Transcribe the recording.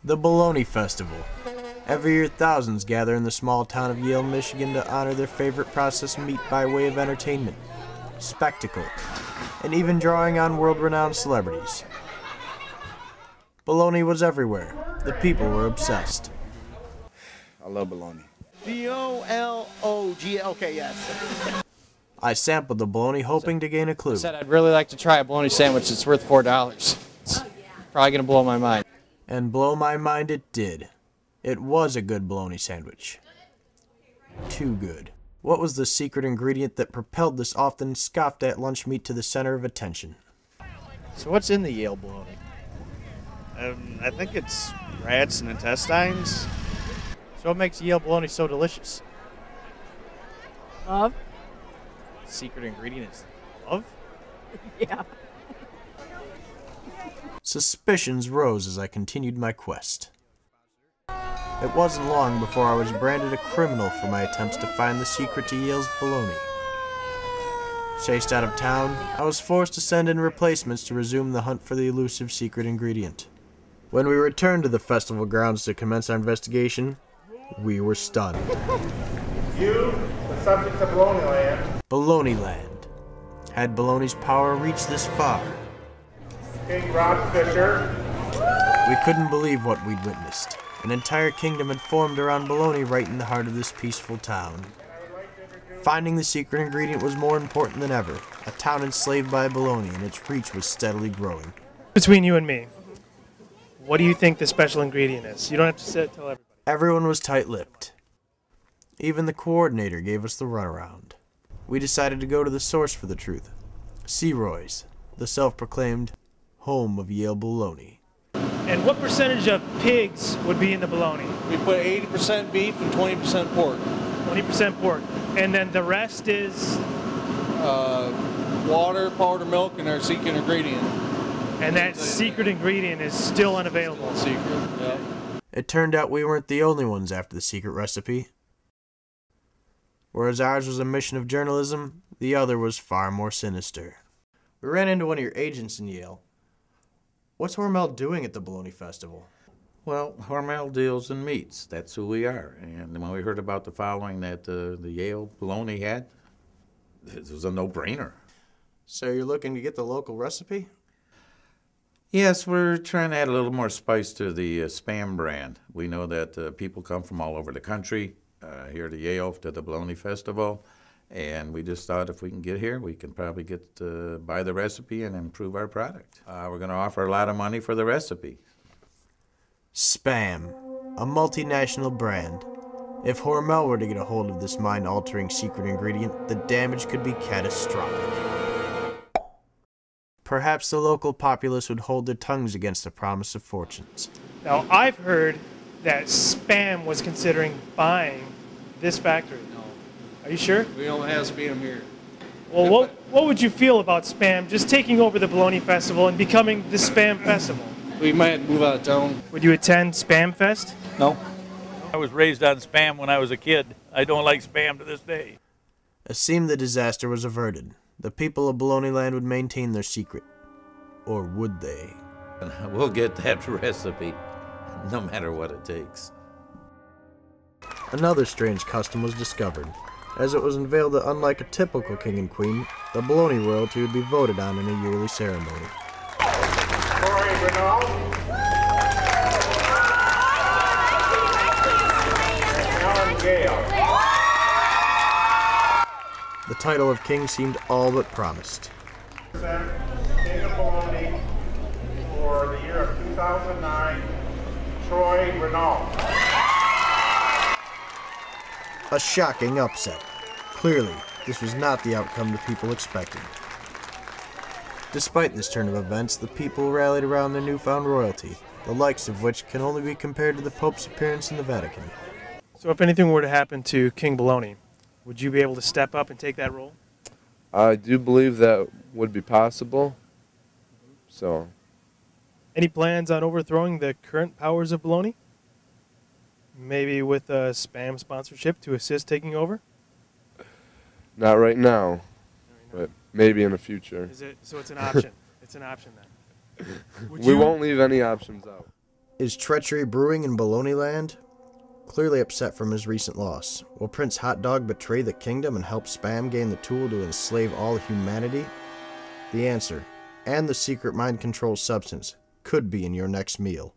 The Bologna Festival. Every year, thousands gather in the small town of Yale, Michigan to honor their favorite processed meat by way of entertainment, spectacle, and even drawing on world-renowned celebrities. Bologna was everywhere. The people were obsessed. I love bologna. B-O-L-O-G, okay, yes. I sampled the bologna hoping to gain a clue. I said I'd really like to try a bologna sandwich that's worth $4. It's probably going to blow my mind. And blow my mind it did. It was a good bologna sandwich. Too good. What was the secret ingredient that propelled this often scoffed at lunch meat to the center of attention? So what's in the Yale bologna? I think it's rats and intestines. So what makes Yale bologna so delicious? Love? Secret ingredient is love? Yeah. Suspicions rose as I continued my quest. It wasn't long before I was branded a criminal for my attempts to find the secret to Yale's bologna. Chased out of town, I was forced to send in replacements to resume the hunt for the elusive secret ingredient. When we returned to the festival grounds to commence our investigation, we were stunned. You, the subject of Bologna Land. Bologna Land. Had bologna's power reached this far? King Rob Fisher. We couldn't believe what we'd witnessed. An entire kingdom had formed around bologna right in the heart of this peaceful town. Finding the secret ingredient was more important than ever. A town enslaved by bologna, and its reach was steadily growing. Between you and me, what do you think the special ingredient is? You don't have to tell everybody. Everyone was tight-lipped. Even the coordinator gave us the runaround. We decided to go to the source for the truth. Searoy's, the self-proclaimed home of Yale Bologna. And what percentage of pigs would be in the bologna? We put 80% beef and 20% pork. 20% pork. And then the rest is? Water, powdered milk, and our secret ingredient. And that secret ingredient is still unavailable. Secret, yeah. It turned out we weren't the only ones after the secret recipe. Whereas ours was a mission of journalism, the other was far more sinister. We ran into one of your agents in Yale. What's Hormel doing at the Bologna Festival? Well, Hormel deals in meats. That's who we are. And when we heard about the following that the Yale Bologna had, it was a no-brainer. So you're looking to get the local recipe? Yes, we're trying to add a little more spice to the Spam brand. We know that people come from all over the country here to Yale to the Bologna Festival, and we just thought if we can get here, we can probably get buy the recipe and improve our product. We're going to offer a lot of money for the recipe. Spam, a multinational brand. If Hormel were to get a hold of this mind-altering secret ingredient, the damage could be catastrophic. Perhaps the local populace would hold their tongues against the promise of fortunes. Now, I've heard that Spam was considering buying this factory. No. Are you sure? We don't have Spam here. Well, what would you feel about Spam just taking over the Bologna Festival and becoming the Spam Festival? We might move out of town. Would you attend Spam Fest? No. I was raised on Spam when I was a kid. I don't like Spam to this day. It seemed the disaster was averted. The people of Bologna Land would maintain their secret. Or would they? We'll get that recipe, no matter what it takes. Another strange custom was discovered, as it was unveiled that unlike a typical king and queen, the bologna royalty would be voted on in a yearly ceremony. The title of king seemed all but promised. King of Bologna for the year of 2009, Troy Renault. A shocking upset. Clearly, this was not the outcome the people expected. Despite this turn of events, the people rallied around their newfound royalty, the likes of which can only be compared to the Pope's appearance in the Vatican. So if anything were to happen to King Bologna, would you be able to step up and take that role? I do believe that would be possible. So, any plans on overthrowing the current powers of Bologna? Maybe with a Spam sponsorship to assist taking over? Not right now, but maybe in the future. So it's an option. It's an option then. We won't leave any options out. Is treachery brewing in Bologna land? Clearly upset from his recent loss. Will Prince Hot Dog betray the kingdom and help Spam gain the tool to enslave all humanity? The answer, and the secret mind control substance, could be in your next meal.